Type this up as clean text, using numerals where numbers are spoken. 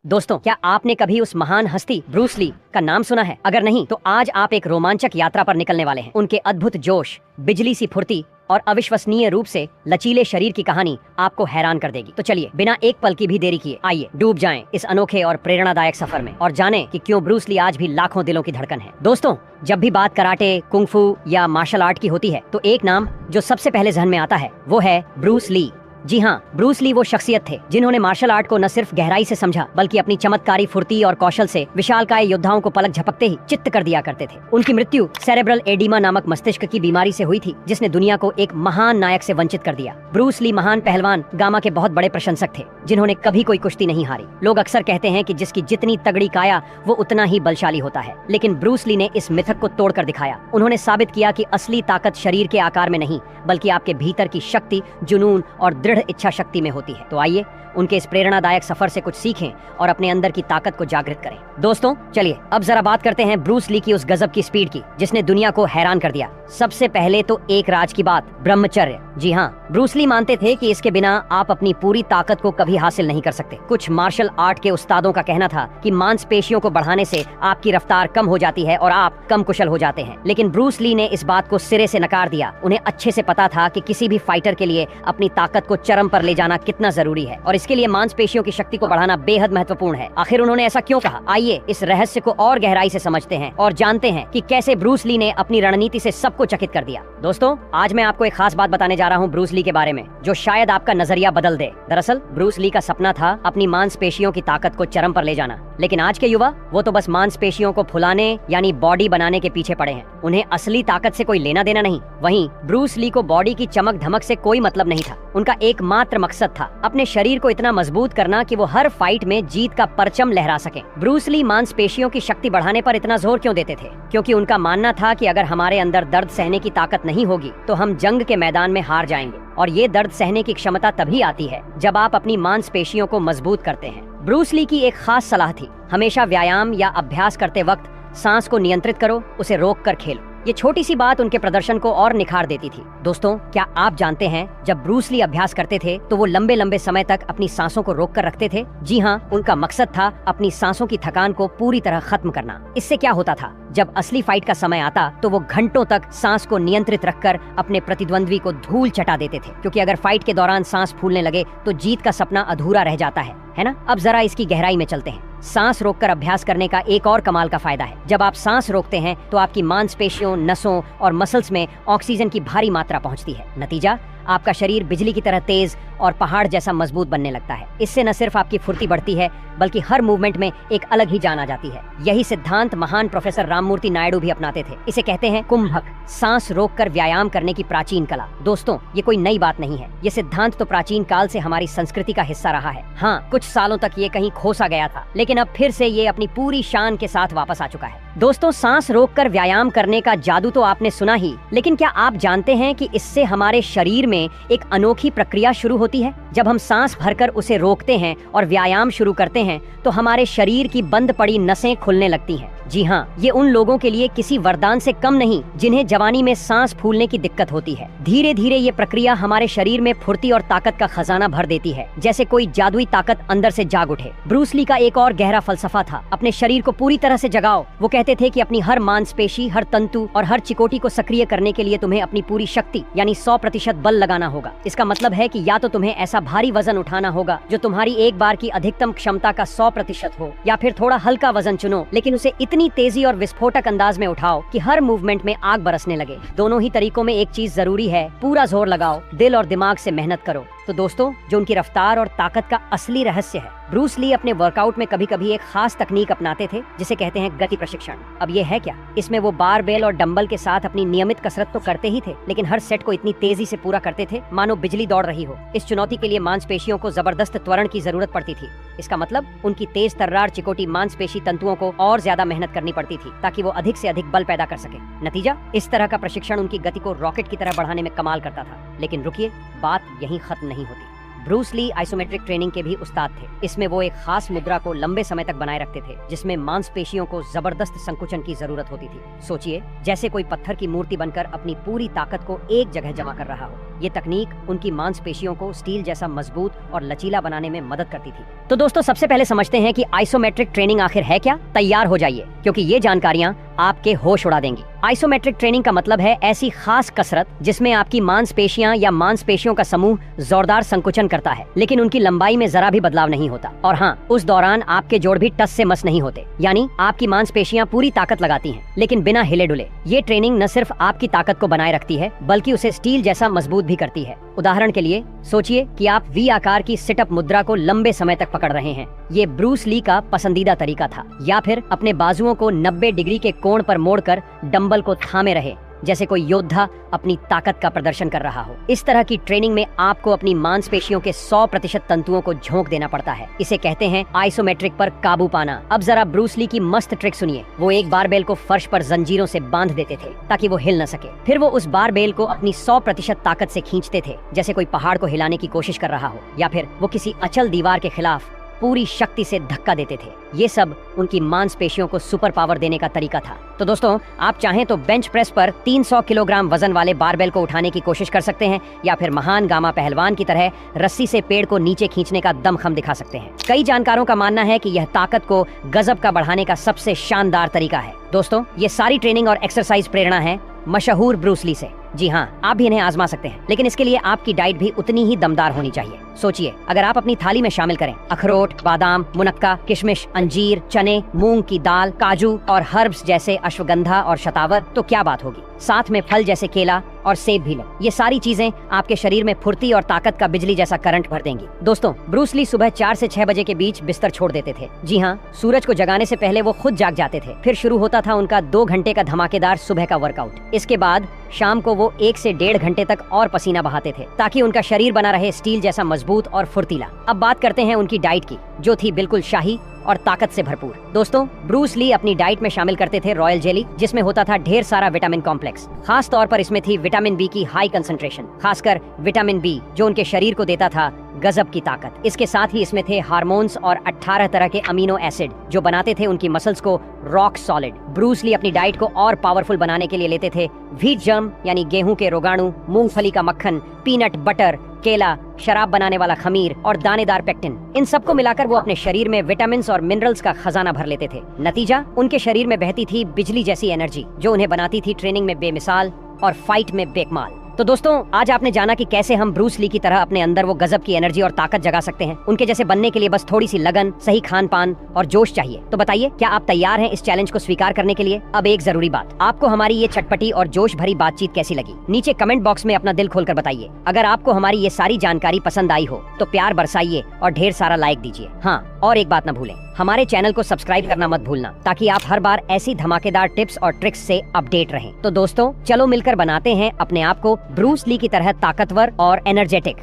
दोस्तों, क्या आपने कभी उस महान हस्ती ब्रूस ली का नाम सुना है? अगर नहीं तो आज आप एक रोमांचक यात्रा पर निकलने वाले हैं। उनके अद्भुत जोश, बिजली सी फुर्ती और अविश्वसनीय रूप से लचीले शरीर की कहानी आपको हैरान कर देगी। तो चलिए बिना एक पल की भी देरी किए आइए डूब जाएं इस अनोखे और प्रेरणादायक सफर में और जानें कि क्यों ब्रूस ली आज भी लाखों दिलों की धड़कन है। दोस्तों, जब भी बात कराटे, कुंग-फू या मार्शल आर्ट की होती है तो एक नाम जो सबसे पहले जहन में आता है वो है ब्रूस ली। जी हाँ, ब्रूस ली वो शख्सियत थे जिन्होंने मार्शल आर्ट को न सिर्फ गहराई से समझा बल्कि अपनी चमत्कारी फुर्ती और कौशल से विशालकाय योद्धाओं को पलक झपकते ही चित्त कर दिया करते थे। उनकी मृत्यु सेरेब्रल एडीमा नामक मस्तिष्क की बीमारी से हुई थी जिसने दुनिया को एक महान नायक से वंचित कर दिया। ब्रूस ली महान पहलवान गामा के बहुत बड़े प्रशंसक थे जिन्होंने कभी कोई कुश्ती नहीं हारी। लोग अक्सर कहते हैं कि जिसकी जितनी तगड़ी काया वो उतना ही बलशाली होता है, लेकिन ब्रूस ली ने इस मिथक को तोड़कर दिखाया। उन्होंने साबित किया कि असली ताकत शरीर के आकार में नहीं बल्कि आपके भीतर की शक्ति, जुनून और दृढ़ इच्छा शक्ति में होती है। तो आइए उनके इस प्रेरणादायक सफर से कुछ सीखें और अपने अंदर की ताकत को जागृत करें। दोस्तों, चलिए अब जरा बात करते हैं ब्रूस ली की उस गजब की स्पीड की जिसने दुनिया को हैरान कर दिया। सबसे पहले तो एक राज की बात, ब्रह्मचर्य। जी हाँ, ब्रूस ली मानते थे कि इसके बिना आप अपनी पूरी ताकत को कभी हासिल नहीं कर सकते। कुछ मार्शल आर्ट के उस्तादों का कहना था कि मांसपेशियों को बढ़ाने से आपकी रफ्तार कम हो जाती है और आप कम कुशल हो जाते हैं, लेकिन ब्रूस ली ने इस बात को सिरे से नकार दिया। उन्हें अच्छे से पता था कि किसी भी फाइटर के लिए अपनी ताकत को चरम पर ले जाना कितना जरूरी है और इसके लिए मांसपेशियों की शक्ति को बढ़ाना बेहद महत्वपूर्ण है। आखिर उन्होंने ऐसा क्यों कहा? आइए इस रहस्य को और गहराई से समझते हैं और जानते हैं कि कैसे ब्रूस ली ने अपनी रणनीति से सबको चकित कर दिया। दोस्तों, आज मैं आपको एक खास बात बताने जा रहा हूँ ब्रूस ली के बारे में जो शायद आपका नजरिया बदल दे। दरअसल ब्रूस ली का सपना था अपनी मांसपेशियों की ताकत को चरम पर ले जाना, लेकिन आज के युवा वो तो बस मांसपेशियों को फुलाने यानी बॉडी बनाने के पीछे पड़े हैं। उन्हें असली ताकत से कोई लेना देना नहीं। वहीं ब्रूस ली को बॉडी की चमक धमक से कोई मतलब नहीं था। उनका एकमात्र मकसद था अपने शरीर को इतना मजबूत करना कि वो हर फाइट में जीत का परचम लहरा सके। ब्रूस ली मांसपेशियों की शक्ति बढ़ाने पर इतना जोर क्यों देते थे? क्योंकि उनका मानना था कि अगर हमारे अंदर दर्द सहने की ताकत नहीं होगी तो हम जंग के मैदान में हार जाएंगे, और ये दर्द सहने की क्षमता तभी आती है जब आप अपनी मांसपेशियों को मजबूत करते हैं। ब्रूस ली की एक खास सलाह थी, हमेशा व्यायाम या अभ्यास करते वक्त सांस को नियंत्रित करो, उसे रोक कर खेलो। ये छोटी सी बात उनके प्रदर्शन को और निखार देती थी। दोस्तों, क्या आप जानते हैं जब ब्रूस ली अभ्यास करते थे तो वो लंबे लंबे समय तक अपनी सांसों को रोक कर रखते थे? जी हाँ, उनका मकसद था अपनी सांसों की थकान को पूरी तरह खत्म करना। इससे क्या होता था, जब असली फाइट का समय आता तो वो घंटों तक सांस को नियंत्रित रखकर अपने प्रतिद्वंद्वी को धूल चटा देते थे, क्योंकि अगर फाइट के दौरान सांस फूलने लगे तो जीत का सपना अधूरा रह जाता है ना? अब जरा इसकी गहराई में चलते हैं। सांस रोककर अभ्यास करने का एक और कमाल का फायदा है। जब आप सांस रोकते हैं तो आपकी मांसपेशियों, नसों और मसल्स में ऑक्सीजन की भारी मात्रा पहुंचती है। नतीजा, आपका शरीर बिजली की तरह तेज और पहाड़ जैसा मजबूत बनने लगता है। इससे न सिर्फ आपकी फुर्ती बढ़ती है बल्कि हर मूवमेंट में एक अलग ही जान आ जाती है। यही सिद्धांत महान प्रोफेसर राममूर्ति नायडू भी अपनाते थे। इसे कहते हैं कुंभक, सांस रोककर व्यायाम करने की प्राचीन कला। दोस्तों, ये कोई नई बात नहीं है। ये सिद्धांत तो प्राचीन काल से हमारी संस्कृति का हिस्सा रहा है। हाँ, कुछ सालों तक ये कहीं खोसा गया था, लेकिन अब फिर से ये अपनी पूरी शान के साथ वापस आ चुका है। दोस्तों, सांस रोककर व्यायाम करने का जादू तो आपने सुना ही, लेकिन क्या आप जानते हैं कि इससे हमारे शरीर में एक अनोखी प्रक्रिया शुरू होती है? जब हम सांस भरकर उसे रोकते हैं और व्यायाम शुरू करते हैं तो हमारे शरीर की बंद पड़ी नसें खुलने लगती हैं। जी हाँ, ये उन लोगों के लिए किसी वरदान से कम नहीं जिन्हें जवानी में सांस फूलने की दिक्कत होती है। धीरे धीरे ये प्रक्रिया हमारे शरीर में फुर्ती और ताकत का खजाना भर देती है, जैसे कोई जादुई ताकत अंदर से जाग उठे। ब्रूस ली का एक और गहरा फलसफा था, अपने शरीर को पूरी तरह से जगाओ। वो कहते थे कि अपनी हर मांसपेशी, हर तंतु और हर चिकोटी को सक्रिय करने के लिए तुम्हें अपनी पूरी शक्ति यानी 100% बल लगाना होगा। इसका मतलब है कि या तो तुम्हें ऐसा भारी वजन उठाना होगा जो तुम्हारी एक बार की अधिकतम क्षमता का 100% हो, या फिर थोड़ा हल्का वजन चुनो लेकिन उसे इतनी तेजी और विस्फोटक अंदाज में उठाओ कि हर मूवमेंट में आग बरसने लगे। दोनों ही तरीकों में एक चीज जरूरी है, पूरा जोर लगाओ, दिल और दिमाग से मेहनत करो। तो दोस्तों, जो उनकी रफ्तार और ताकत का असली रहस्य है, ब्रूस ली अपने वर्कआउट में कभी कभी एक खास तकनीक अपनाते थे जिसे कहते हैं गति प्रशिक्षण। अब ये है क्या? इसमें वो बारबेल और डंबल के साथ अपनी नियमित कसरत तो करते ही थे, लेकिन हर सेट को इतनी तेजी से पूरा करते थे मानो बिजली दौड़ रही हो। इस चुनौती के लिए मांसपेशियों को जबरदस्त त्वरण की जरूरत पड़ती थी। इसका मतलब उनकी तेज तर्रार चिकोटी मांसपेशी तंतुओं को और ज्यादा मेहनत करनी पड़ती थी ताकि वो अधिक से अधिक बल पैदा कर सके। नतीजा, इस तरह का प्रशिक्षण उनकी गति को रॉकेट की तरह बढ़ाने में कमाल करता था। लेकिन रुकिए, बात यहीं खत्म नहीं होती। ब्रूस ली आइसोमेट्रिक ट्रेनिंग के भी उस्ताद थे। इसमें वो एक खास मुद्रा को लंबे समय तक बनाए रखते थे, जिसमें मांसपेशियों को जबरदस्त संकुचन की जरूरत होती थी। सोचिए, जैसे कोई पत्थर की मूर्ति बनकर अपनी पूरी ताकत को एक जगह जमा कर रहा हो। ये तकनीक उनकी मांसपेशियों को स्टील जैसा मजबूत और लचीला बनाने में मदद करती थी। तो दोस्तों, सबसे पहले समझते हैं कि आइसोमेट्रिक ट्रेनिंग आखिर है क्या। तैयार हो जाइए, क्योंकि ये जानकारियां आपके होश उड़ा देंगी। आइसोमेट्रिक ट्रेनिंग का मतलब है ऐसी खास कसरत जिसमें आपकी मांसपेशियां या मांसपेशियों का समूह जोरदार संकुचन करता है, लेकिन उनकी लंबाई में जरा भी बदलाव नहीं होता। और हाँ, उस दौरान आपके जोड़ भी टस से मस नहीं होते, यानी आपकी मांसपेशियां पूरी ताकत लगाती हैं, लेकिन बिना हिले डुले। ये ट्रेनिंग न सिर्फ आपकी ताकत को बनाए रखती है, बल्कि उसे स्टील जैसा मजबूत भी करती है। उदाहरण के लिए सोचिए कि आप वी आकार की सिटअप मुद्रा को लंबे समय तक पकड़ रहे हैं। ये ब्रूस ली का पसंदीदा तरीका था। या फिर अपने बाजुओं को 90 डिग्री के कोण पर मोड़कर डंबल को थामे रहे, जैसे कोई योद्धा अपनी ताकत का प्रदर्शन कर रहा हो। इस तरह की ट्रेनिंग में आपको अपनी मांसपेशियों के 100% तंतुओं को झोंक देना पड़ता है। इसे कहते हैं आइसोमेट्रिक पर काबू पाना। अब जरा ब्रूस ली की मस्त ट्रिक सुनिए। वो एक बारबेल को फर्श पर जंजीरों से बांध देते थे ताकि वो हिल न सके। फिर वो उस बारबेल को अपनी 100% ताकत से खींचते थे, जैसे कोई पहाड़ को हिलाने की कोशिश कर रहा हो, या फिर वो किसी अचल दीवार के खिलाफ पूरी शक्ति से धक्का देते थे। ये सब उनकी मांसपेशियों को सुपर पावर देने का तरीका था। तो दोस्तों, आप चाहें तो बेंच प्रेस पर 300 किलोग्राम वजन वाले बारबेल को उठाने की कोशिश कर सकते हैं, या फिर महान गामा पहलवान की तरह रस्सी से पेड़ को नीचे खींचने का दमखम दिखा सकते हैं। कई जानकारों का मानना है कि यह ताकत को गजब का बढ़ाने का सबसे शानदार तरीका है। दोस्तों, ये सारी ट्रेनिंग और एक्सरसाइज प्रेरणा है मशहूर ब्रूस ली से। जी हाँ, आप भी इन्हें आजमा सकते हैं, लेकिन इसके लिए आपकी डाइट भी उतनी ही दमदार होनी चाहिए। सोचिए, अगर आप अपनी थाली में शामिल करें अखरोट, बादाम, मुनक्का, किशमिश, अंजीर, चने, मूंग की दाल, काजू और हर्ब्स जैसे अश्वगंधा और शतावर, तो क्या बात होगी। साथ में फल जैसे केला और सेब भी लें। ये सारी चीजें आपके शरीर में फुर्ती और ताकत का बिजली जैसा करंट भर देंगी। दोस्तों, ब्रूस ली सुबह 4 से 6 बजे के बीच बिस्तर छोड़ देते थे। जी हाँ, सूरज को जगाने से पहले वो खुद जाग जाते थे। फिर शुरू होता था उनका 2 घंटे का धमाकेदार सुबह का वर्कआउट। इसके बाद शाम को वो 1 से 1.5 घंटे तक और पसीना बहाते थे, ताकि उनका शरीर बना रहे स्टील जैसा मजबूत और फुर्तीला। अब बात करते हैं उनकी डाइट की, जो थी बिल्कुल शाही और ताकत से भरपूर। दोस्तों, ब्रूस ली अपनी डाइट में शामिल करते थे रॉयल जेली, जिसमें होता था ढेर सारा विटामिन कॉम्प्लेक्स। खास तौर पर इसमें थी विटामिन बी की हाई कंसंट्रेशन, खासकर विटामिन बी, जो उनके शरीर को देता था गजब की ताकत। इसके साथ ही इसमें थे हार्मोन्स और 18 तरह के अमीनो एसिड, जो बनाते थे उनकी मसल्स को रॉक सॉलिड। ब्रूस ली अपनी डाइट को और पावरफुल बनाने के लिए लेते थे व्हीट जर्म, यानी गेहूं के रोगाणु, मूंगफली का मक्खन, पीनट बटर, केला, शराब बनाने वाला खमीर और दानेदार पेक्टिन। इन सबको मिलाकर वो अपने शरीर में विटामिन और मिनरल्स का खजाना भर लेते थे। नतीजा, उनके शरीर में बहती थी बिजली जैसी एनर्जी, जो उन्हें बनाती थी ट्रेनिंग में बेमिसाल और फाइट में बेकमाल। तो दोस्तों, आज आपने जाना कि कैसे हम ब्रूस ली की तरह अपने अंदर वो गजब की एनर्जी और ताकत जगा सकते हैं। उनके जैसे बनने के लिए बस थोड़ी सी लगन, सही खान पान और जोश चाहिए। तो बताइए, क्या आप तैयार हैं इस चैलेंज को स्वीकार करने के लिए? अब एक जरूरी बात, आपको हमारी ये चटपटी और जोश भरी बातचीत कैसी लगी? नीचे कमेंट बॉक्स में अपना दिल खोलकर बताइए। अगर आपको हमारी ये सारी जानकारी पसंद आई हो तो प्यार बरसाइए और ढेर सारा लाइक दीजिए। हाँ, और एक बात न भूलें, हमारे चैनल को सब्सक्राइब करना मत भूलना, ताकि आप हर बार ऐसी धमाकेदार टिप्स और ट्रिक्स से अपडेट रहें। तो दोस्तों, चलो मिलकर बनाते हैं अपने आप को ब्रूस ली की तरह ताकतवर और एनर्जेटिक।